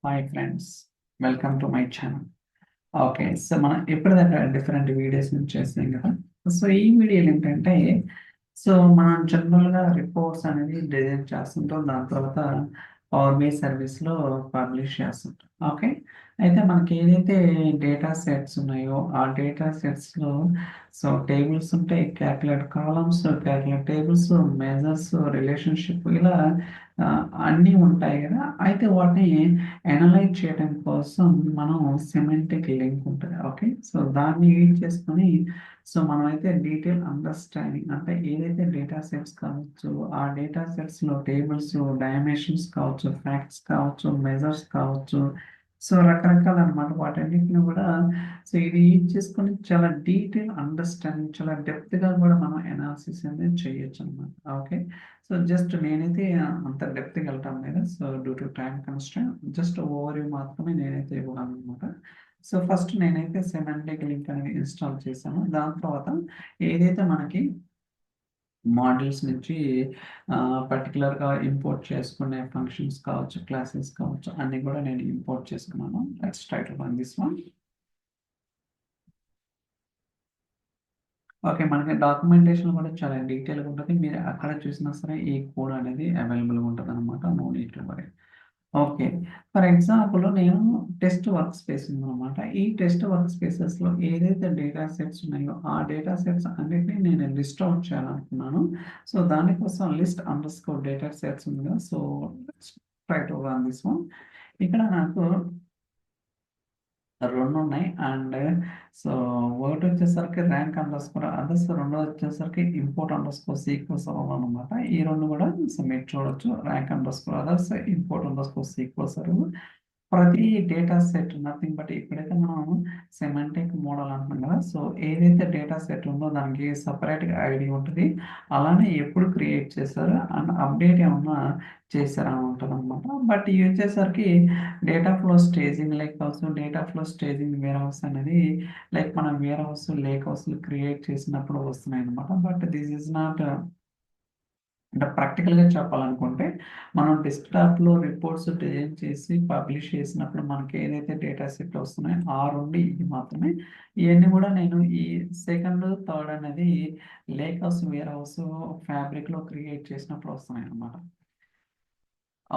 Hi friends, welcome to my channel. Okay, so మనం ఎప్పటిదాకా different videos నుంచి చేస్తాం కదా. సో ఈ వీడియోలు ఏంటంటే, సో మనం జనరల్గా రిపోర్ట్స్ అనేది డిజైన్ చేస్తుంటాం, దాని తర్వాత పవర్ బి సర్వీస్లో పబ్లిష్ చేస్తుంటాం. ఓకే, అయితే మనకి ఏదైతే డేటా సెట్స్ ఉన్నాయో ఆ డేటా సెట్స్లో సో టేబుల్స్ ఉంటాయి, calculate columns, calculate tables, measures, relationship, ఇలా ఆ, అన్నీ ఉంటాయి కదా. అయితే వాటిని అనలైజ్ చేయడం కోసం మనం సిమెంటిక్ లింక్ ఉంటుంది. ఓకే, సో దాన్ని యూజ్ చేసుకొని సో మనమైతే డీటెయిల్ అండర్స్టాండింగ్ అంటే ఏదైతే డేటా సెట్స్ కావచ్చు, ఆ డేటా సెట్స్లో టేబుల్స్, డైమెన్షన్స్ కావచ్చు, ఫ్యాక్ట్స్ కావచ్చు, మెజర్స్ కావచ్చు, సో రకరకాల అనమాట. వాటన్నిటిని కూడా సో ఇది యూజ్ చేసుకొని చాలా డీటెయిల్ అండర్స్టాండింగ్, చాలా డెప్త్గా కూడా మనం అనాలిసిస్ అనేది చేయొచ్చు అనమాట. ఓకే, సో జస్ట్ నేనైతే అంత డెప్త్కి వెళ్తాను లేదు. So due to time constraint just over మాత్రమే నేనైతే ఇవ్వగలను అనమాట. సో ఫస్ట్ నేనైతే సెమాంటిక్ లింక్ అనేది ఇన్స్టాల్ చేశాను. దాని తర్వాత ఏదైతే మనకి మోడల్స్ నుంచి పర్టికులర్గా ఇంపోర్ట్ చేసుకునే ఫంక్షన్స్ కావచ్చు, క్లాసెస్ కావచ్చు, అన్ని కూడా నేను ఇంపోర్ట్ చేసుకున్నాను. Let's try to run this one. Okay, మనకి డాక్యుమెంటేషన్ కూడా చాలా డీటెయిల్గా ఉంటుంది. మీరు అక్కడ చూసినా సరే ఈ కోడ్ అనేది అవైలబుల్గా ఉంటుంది అనమాట. No need to worry. Okay, for example నేను టెస్ట్ వర్క్ స్పేస్ ఉందన్నమాట. ఈ టెస్ట్ వర్క్ స్పేసెస్లో ఏదైతే డేటా సెట్స్ ఉన్నాయో ఆ డేటా సెట్స్ అన్నిటిని నేను లిస్ట్ అవుట్ చేయాలనుకున్నాను. సో దానికోసం list under score data sets ఉంది కదా. So try to run this one. ఇక్కడ నాకు రెండు ఉన్నాయి. అండ్ సో ఒకటి వచ్చేసరికి ర్యాంక్ అండర్ స్కోర్ అదర్స్, రెండో వచ్చేసరికి ఇంపోర్ట్ అండర్ స్కోర్ సీక్వెల్స్ అనమాట. ఈ రెండు కూడా సో మీరు చూడొచ్చు, rank under score others, import under score sequels. ప్రతి డేటా సెట్ నథింగ్ బట్ ఇప్పుడైతే మనం సెమాంటిక్ మోడల్ అంటున్నాం కదా. సో ఏదైతే డేటా సెట్ ఉందో దానికి సపరేట్గా ఐడి ఉంటుంది. అలానే ఎప్పుడు క్రియేట్ చేశారు అండ్ అప్డేట్ ఏమన్నా చేశారని ఉంటుంది అనమాట. బట్ ఇవి వచ్చేసరికి డేటా ఫ్లో స్టేజింగ్ లైక్ కావచ్చు. Data flow staging warehouse అనేది లైక్ మనం warehouse, lake house create చేసినప్పుడు వస్తున్నాయి అనమాట. బట్ దిస్ ఈజ్ నాట్ అంటే ప్రాక్టికల్గా చెప్పాలనుకుంటే మనం డెస్క్టాప్లో రిపోర్ట్స్ డిజైన్ చేసి పబ్లిష్ చేసినప్పుడు మనకి ఏదైతే డేటా సెట్ వస్తున్నాయో ఆ రెండు ఇది మాత్రమే. ఇవన్నీ కూడా నేను ఈ సెకండ్, థర్డ్ అనేది లేక్ హౌస్, వేర్ హౌస్, ఫ్యాబ్రిక్లో క్రియేట్ చేసినప్పుడు వస్తున్నాయి అన్నమాట.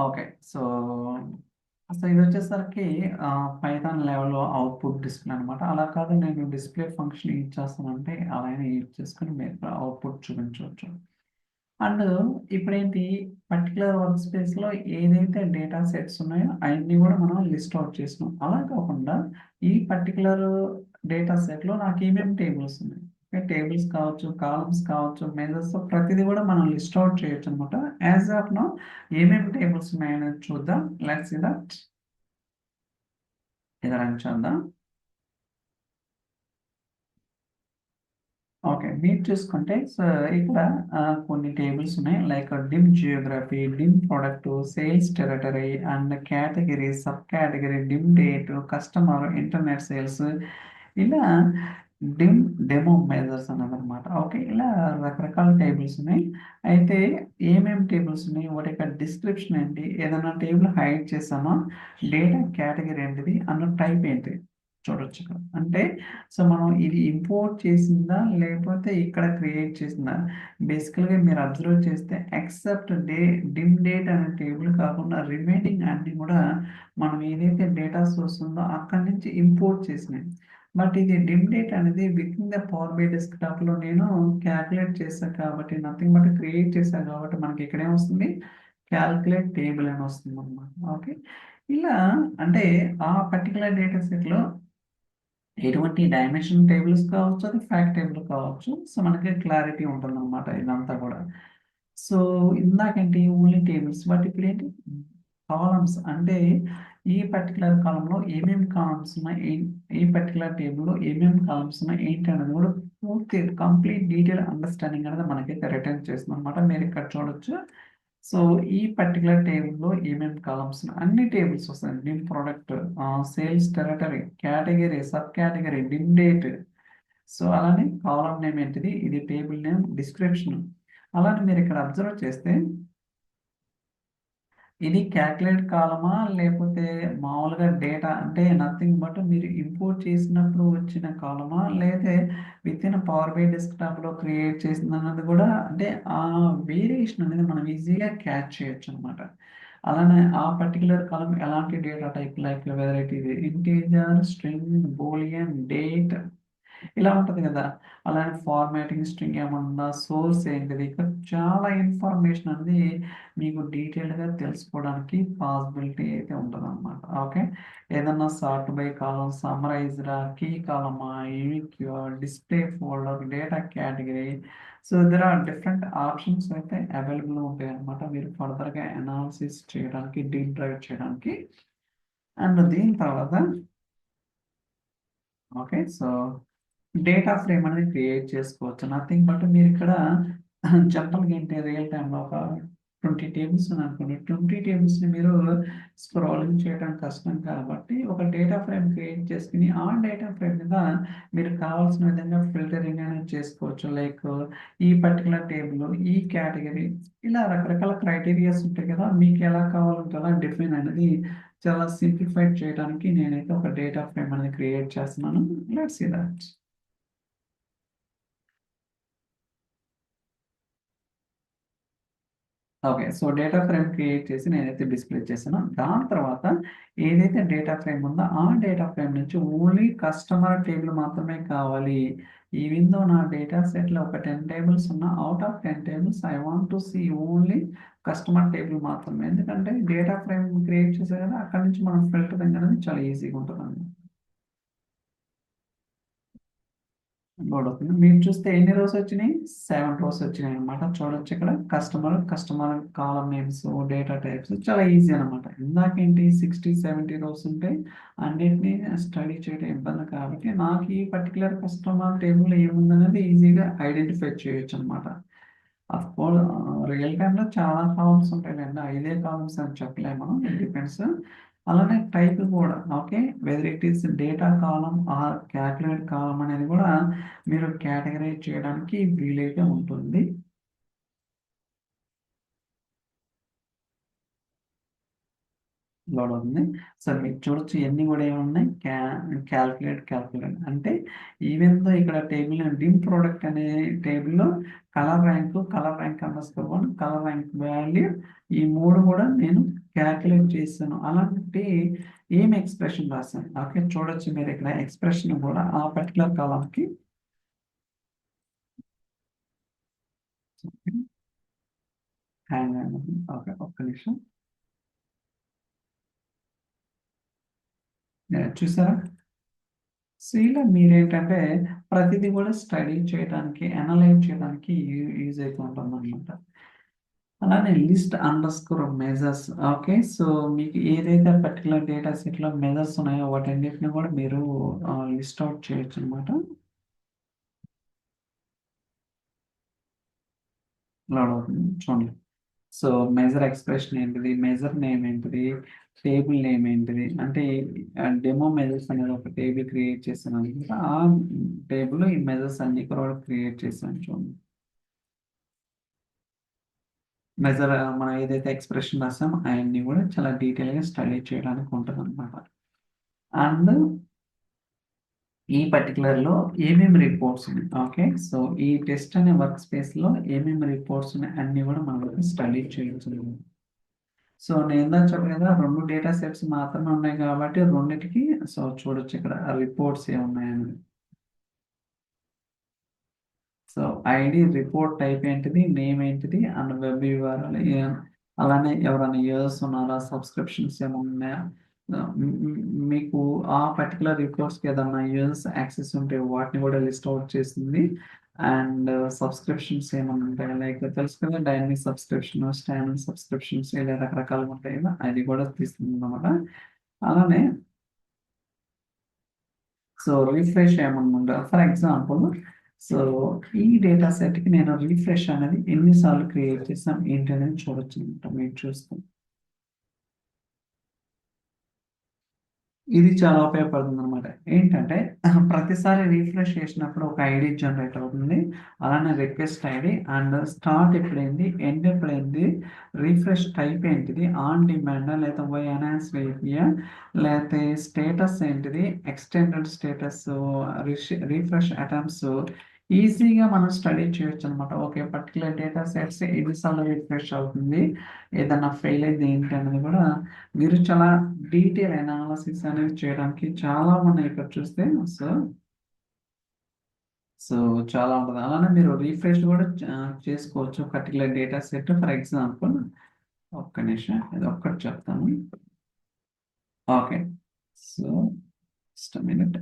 ఓకే, సో అసలు ఇది వచ్చేసరికి పైథాన్ లెవెల్లో అవుట్పుట్ డిస్ప్లే అనమాట. అలా కాదు నేను డిస్ప్లే ఫంక్షన్ యూజ్ చేస్తానంటే అలానే యూజ్ చేసుకుని మీరు అవుట్పుట్ చూపించవచ్చు. అండ్ ఇప్పుడేంటి పర్టికులర్ వర్క్ స్పేస్లో ఏదైతే డేటా సెట్స్ ఉన్నాయో అవన్నీ కూడా మనం లిస్ట్ అవుట్ చేసినాం. అలా కాకుండా ఈ పర్టికులర్ డేటా సెట్లో నాకు ఏమేమి టేబుల్స్ ఉన్నాయి, టేబుల్స్ కావచ్చు, కాలమ్స్ కావచ్చు, మెజర్స్, ప్రతిదీ కూడా మనం లిస్ట్ అవుట్ చేయొచ్చు అనమాట. యాజ్ ఆఫ్ నో ఏమేమి టేబుల్స్ ఉన్నాయనేది చూద్దాం. Let's see that. ఇది రన్ చేద్దాం. ఓకే, మీరు చూసుకుంటే సో ఇక్కడ కొన్ని టేబుల్స్ ఉన్నాయి. Like dim geography, dim product, sales territory and category, sub category, dim date, customer, internet sales, ఇలా డిమ్ డెమో మెజర్స్ అన్నదన్నమాట. ఓకే, ఇలా రకరకాల టేబుల్స్ ఉన్నాయి. అయితే ఏమేమి టేబుల్స్ ఉన్నాయి, వాటి యొక్క డిస్క్రిప్షన్ ఏంటి, ఏదైనా టేబుల్ హైడ్ చేసామా, డేటా కేటగిరీ ఏంటిది, అన్న టైప్ ఏంటి చూడొచ్చు ఇక్కడ. అంటే సో మనం ఇది ఇంపోర్ట్ చేసిందా లేకపోతే ఇక్కడ క్రియేట్ చేసిందా. బేసికల్గా మీరు అబ్జర్వ్ చేస్తే ఎక్సెప్ట్ డిమ్ డేట్ అనే టేబుల్ కాకుండా రిమైనింగ్ అన్ని కూడా మనం ఏదైతే డేటా సోర్స్ ఉందో అక్కడి నుంచి ఇంపోర్ట్ చేసినాయి. బట్ ఇది డిమ్ డేట్ అనేది within the Power BI డెస్క్టాప్లో నేను క్యాల్కులేట్ చేశాను కాబట్టి, నథింగ్ బట్ క్రియేట్ చేశాను కాబట్టి మనకి ఇక్కడ ఏమొస్తుంది, క్యాల్కులేట్ టేబుల్ అని వస్తుంది అనమాట. ఓకే, ఇలా అంటే ఆ పర్టికులర్ డేటా సెట్లో ఎటువంటి డైమెన్షన్ టేబుల్స్ కావచ్చు, అది ఫ్యాక్ట్ టేబుల్ కావచ్చు. సో మనకి క్లారిటీ ఉంటుంది అనమాట ఇదంతా కూడా. సో ఇందాకేంటి ఓన్లీ టేబుల్స్, బట్ ఇప్పుడు ఏంటి కాలమ్స్. అంటే ఈ పర్టికులర్ కాలంలో ఏమేమి కాలమ్స్ ఉన్నాయి, ఈ పర్టికులర్ టేబుల్లో ఏమేమి కాలమ్స్ ఉన్నాయి ఏంటి అనేది కూడా పూర్తి కంప్లీట్ డీటెయిల్ అండర్స్టాండింగ్ అనేది మనకైతే రిటర్న్ చేస్తుంది అనమాట. మీరు ఇక్కడ చూడొచ్చు. సో ఈ పర్టికులర్ టేబుల్లో ఏమేమి కాలమ్స్ అన్ని టేబుల్స్ వస్తాయి. Dim product, sales territory, category, sub category, dim date. So అలానే కాలం నేమ్ ఏంటిది, ఇది టేబుల్ నేమ్, డిస్క్రిప్షన్. అలానే మీరు ఇక్కడ అబ్జర్వ్ చేస్తే ఇది క్యాల్కులేట్ కాలమా లేకపోతే మామూలుగా డేటా అంటే నథింగ్ బట్ మీరు ఇంపోర్ట్ చేసినప్పుడు వచ్చిన కాలమా లేకపోతే విత్ ఇన్ పవర్ బై డెస్క్టాప్లో క్రియేట్ చేసింది అన్నది కూడా అంటే ఆ వేరియేషన్ అనేది మనం ఈజీగా క్యాచ్ చేయొచ్చు అనమాట. అలానే ఆ పర్టికులర్ కాలం ఎలాంటి data type like whether it ఇది ఇంటీజర్ స్ట్రింగ్ బూలియన్ డేట్ ఇలా ఉంటుంది కదా. అలానే ఫార్మాటింగ్ స్ట్రింగ్ ఏమన్నా సోర్స్ ఏంటిది ఇక్కడ చాలా ఇన్ఫర్మేషన్ అనేది మీకు డీటెయిల్డ్గా తెలుసుకోవడానికి పాసిబిలిటీ అయితే ఉంటుంది అనమాట. ఓకే, ఏదన్నా సార్ట్ బై కాలం సమ్మరైజ్రా కీ కాలమా unique display folder data category. So there are different options అయితే అవైలబుల్ ఉంటాయి అనమాట మీరు ఫర్దర్గా అనాలిసిస్ చేయడానికి డీప్ డ్రైవ్ చేయడానికి. అండ్ దీని తర్వాత ఓకే, సో డేటా ఫ్రేమ్ అనేది క్రియేట్ చేసుకోవచ్చు నథింగ్ బట్ మీరు ఇక్కడ జనరల్గా ఏంటి రియల్ టైంలో ఒక 20 టేబుల్స్ అనుకోండి 20 టేబుల్స్ని మీరు స్క్రోలింగ్ చేయడం కష్టం కాబట్టి ఒక డేటా ఫ్రేమ్ క్రియేట్ చేసుకుని ఆ డేటా ఫ్రేమ్ మీద మీరు కావాల్సిన విధంగా ఫిల్టరింగ్ అనేది చేసుకోవచ్చు. లైక్ ఈ పర్టికులర్ టేబుల్ ఈ కేటగిరీ ఇలా రకరకాల క్రైటీరియాస్ ఉంటాయి కదా, మీకు ఎలా కావాలంటే అలా డిఫైన్ అనేది చాలా సింప్లిఫైడ్ చేయడానికి నేనైతే ఒక డేటా ఫ్రేమ్ అనేది క్రియేట్ చేస్తున్నాను. Let's see that. Okay, so data frame create చేసి నేనైతే డిస్ప్లే చేశాను. దాని తర్వాత ఏదైతే డేటా ఫ్రేమ్ ఉందో ఆ డేటా ఫ్రేమ్ నుంచి ఓన్లీ కస్టమర్ టేబుల్ మాత్రమే కావాలి. ఈవెన్ దో నా డేటా సెట్లో ఒక 10 టేబుల్స్ ఉన్నా out of 10 tables I want to see only customer table మాత్రమే. ఎందుకంటే డేటా ఫ్రేమ్ క్రియేట్ చేసే కదా అక్కడ నుంచి మనం ఫిల్టరింగ్ అనేది చాలా ఈజీగా ఉంటుంది. లోడ్ అవుతుంది. మీరు చూస్తే ఎన్ని రోస్ వచ్చినాయి? 7 రోస్ వచ్చినాయి అనమాట. చూడొచ్చు ఇక్కడ కస్టమర్ కాలం నేమ్స్ డేటా టైప్స్ చాలా ఈజీ అనమాట. ఇందాకేంటి 60 70 రోస్ ఉంటే అన్నిటిని స్టడీ చేయడం ఇబ్బంది కాబట్టి నాకు ఈ పర్టికులర్ కస్టమర్ టేబుల్ ఏముందనేది ఈజీగా ఐడెంటిఫై చేయొచ్చు అనమాట. అఫ్కోర్స్ రియల్ టైంలో చాలా కాలమ్స్ ఉంటాయండి, 5 కాలమ్స్ అని చెప్పలేము మనం, ఇట్ డిపెండ్స్. అలానే టైప్ కూడా okay, whether it is data column or calculate column అనేది కూడా మీరు కేటగరైజ్ చేయడానికి వీలైతే ఉంటుంది. లోడ్ అవుతుంది. సో మీరు చూడొచ్చు ఇవన్నీ కూడా ఏమున్నాయి క్యాల్కులేట్ అంటే ఈవెన్ దో ఇక్కడ టేబుల్ డిమ్ ప్రోడక్ట్ అనే టేబుల్లో colour rank _1 colour rank value ఈ మూడు కూడా నేను క్యాల్కులేట్ చేశాను. అలాంటి ఏం ఎక్స్ప్రెషన్ రాశాను ఓకే, చూడొచ్చు మీరు ఇక్కడ ఎక్స్ప్రెషన్ కూడా ఆ పర్టికులర్ కాలంకి హ్యాంగ్ ఓకే ఒక్క నిమిషం చూసారా. సో ఇలా మీరేంటంటే ప్రతిదీ కూడా స్టడీ చేయడానికి అనలైజ్ చేయడానికి యూజ్ అవుతూ ఉంటుంది అనమాట. అలానే list under score measures okay, so మీకు ఏదైతే పర్టికులర్ డేటా సెట్లో మెజర్స్ ఉన్నాయో వాటన్నిటిని కూడా మీరు లిస్ట్ అవుట్ చేయొచ్చు అనమాట. లోడ్ అవుతుంది చూడండి. సో మెజర్ ఎక్స్ప్రెషన్ ఏంటిది, మెజర్ నేమ్ ఏంటిది, టేబుల్ నేమ్ ఏంటిది అంటే డెమో మెజర్స్ అనేది ఒక టేబుల్ క్రియేట్ చేశాను అనమాట. ఆ టేబుల్ ఈ మెజర్స్ అన్ని కూడా క్రియేట్ చేశాను చూడండి. మెజర్ మనం ఏదైతే ఎక్స్ప్రెషన్ రాసామో అవన్నీ కూడా చాలా డీటెయిల్గా స్టడీ చేయడానికి ఉంటుంది అనమాట. అండ్ ఈ పర్టికులర్లో ఏమేమి రిపోర్ట్స్ ఉన్నాయి ఓకే, సో ఈ టెస్ట్ అనే వర్క్ స్పేస్లో ఏమేమి రిపోర్ట్స్ ఉన్నాయి అన్నీ కూడా మనం స్టడీ చేయొచ్చు. సో నేను ఇందాక చెప్పాను కదా 2 డేటా సెట్స్ మాత్రమే ఉన్నాయి కాబట్టి రెండిటికి సో చూడొచ్చు ఇక్కడ రిపోర్ట్స్ ఏమున్నాయని. సో ఐడి రిపోర్ట్ టైప్ ఏంటిది, నేమ్ ఏంటిది అండ్ వెబ్ యూఆర్ఎల్ అలానే ఎవరైనా యూజర్స్ ఉన్నారా, సబ్స్క్రిప్షన్స్ ఏమన్నాయా, మీకు ఆ పర్టికులర్ రిపోర్ట్స్కి ఏదైనా యూజర్స్ యాక్సెస్ ఉంటే వాటిని కూడా లిస్ట్ అవుట్ చేస్తుంది. అండ్ సబ్స్క్రిప్షన్స్ ఏమైనా ఉంటాయి లైక్ తెలుసు కదా డైనమిక్ సబ్స్క్రిప్షన్ స్టాండర్డ్ సబ్స్క్రిప్షన్స్ ఇలా రకరకాలుగా ఉంటాయి కదా అది కూడా తీస్తుంది అనమాట. అలానే సో రిఫ్రెష్ ఏమన్నా ఉందా ఫర్ ఎగ్జాంపుల్, సో ఈ డేటా సెట్కి నేను రిఫ్రెష్ అనేది ఎన్నిసార్లు క్రియేట్ చేస్తాను ఏంటి అనేది చూడొచ్చు అనమాట. మీరు చూస్తాం ఇది చాలా ఉపయోగపడుతుంది అనమాట. ఏంటంటే ప్రతిసారి రీఫ్రెష్ చేసినప్పుడు ఒక ఐడి జనరేట్ అవుతుంది. అలానే రిక్వెస్ట్ ఐడి అండ్ స్టార్ట్ ఎప్పుడైంది, ఎండ్ ఎప్పుడైంది, రీఫ్రెష్ టైప్ ఏంటిది, ఆన్ డిమాండ్ లేదా వై ఎన్హాన్స్ ఏపీఆ లేకపోతే స్టేటస్ ఏంటిది, ఎక్స్టెండెడ్ స్టేటస్, రీఫ్రెష్ అటెంప్ట్స్ ఈజీగా మనం స్టడీ చేయొచ్చు అనమాట. ఓకే, పర్టికులర్ డేటా సెట్స్ ఎన్నిసార్లు రిఫ్రెష్ అవుతుంది, ఏదన్నా ఫెయిల్ అయితే ఏంటి అనేది కూడా మీరు చాలా డీటెయిల్ అనాలిసిస్ అనేది చేయడానికి చాలా ఉన్నాయి ఇక్కడ చూస్తే. సో సో చాలా ఉంటుంది. అలానే మీరు రీఫ్రెష్ కూడా చేసుకోవచ్చు particular data set. For example ఒక్క నిమిషం ఇది ఒక్కటి చెప్తాను. Okay, so just minute.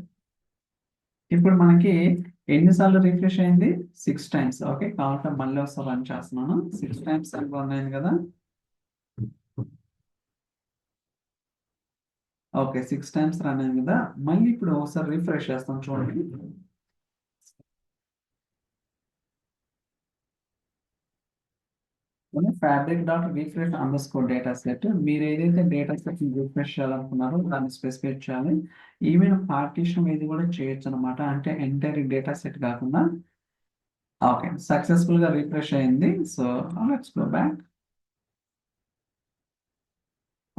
ఇప్పుడు మనకి ఎన్నిసార్లు రిఫ్రెష్ అయింది, 6 టైమ్స్. ఓకే, కాబట్టి మళ్ళీ ఒకసారి రన్ చేస్తున్నాను. 6 టైమ్స్ అని రన్ అయింది కదా. ఓకే, 6 టైమ్స్ రన్ అయింది కదా. మళ్ళీ ఇప్పుడు ఒకసారి రిఫ్రెష్ చేస్తాం చూడండి. Fabric dot refresh under score data set. మీరు ఏదైతే డేటా సెట్ రిఫ్రెష్ చేయాలనుకున్నారో దాన్ని స్పెసిఫై చేయాలి. ఈవెన్ పార్టీషన్ ఇది కూడా చేయొచ్చు అనమాట. అంటే ఎంటైర్ డేటా సెట్ కాకుండా. ఓకే, సక్సెస్ఫుల్ గా రిఫ్రెష్ అయింది. So let's go back.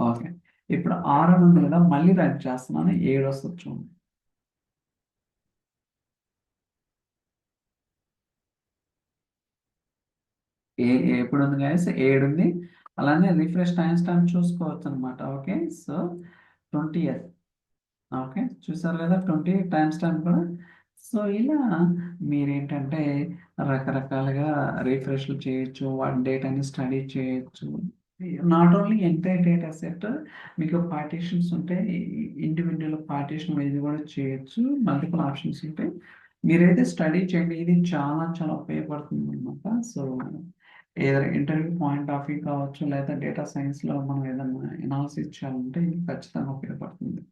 Okay, ఇప్పుడు 6 అని ఉంది కదా, మళ్ళీ రన్ చేస్తున్నాను. 7 వస్తుంది చూడండి. ఎప్పుడు ఉంది గైస్, 7 ఉంది. అలానే రిఫ్రెష్ టైం చూసుకోవచ్చు అనమాట. Okay, so 20. ఓకే, చూసారు కదా, 20 టైమ్స్ కూడా. సో ఇలా మీరేంటంటే రకరకాలుగా రిఫ్రెష్లు చేయొచ్చు, వాటి డేటాని స్టడీ చేయొచ్చు. Not only entire data set, మీకు పార్టీషన్స్ ఉంటాయి, ఇండివిజువల్ పార్టీషన్ ఇది కూడా చేయొచ్చు, మల్టిపుల్ ఆప్షన్స్ ఉంటాయి. మీరైతే స్టడీ చేయండి, ఇది చాలా చాలా ఉపయోగపడుతుంది అనమాట. సో ఏదైనా ఇంటర్వ్యూ పాయింట్ ఆఫ్ వ్యూ కావచ్చు, లేదా డేటా సైన్స్లో మనం ఏదైనా ఎనాలిసిస్ చేయాలంటే ఇది ఖచ్చితంగా ఉపయోగపడుతుంది.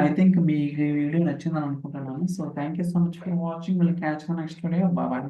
ఐ థింక్ మీకు ఈ వీడియో నచ్చిందని అనుకుంటున్నాను. So thank you so much for watching. Will catch next video. Bye.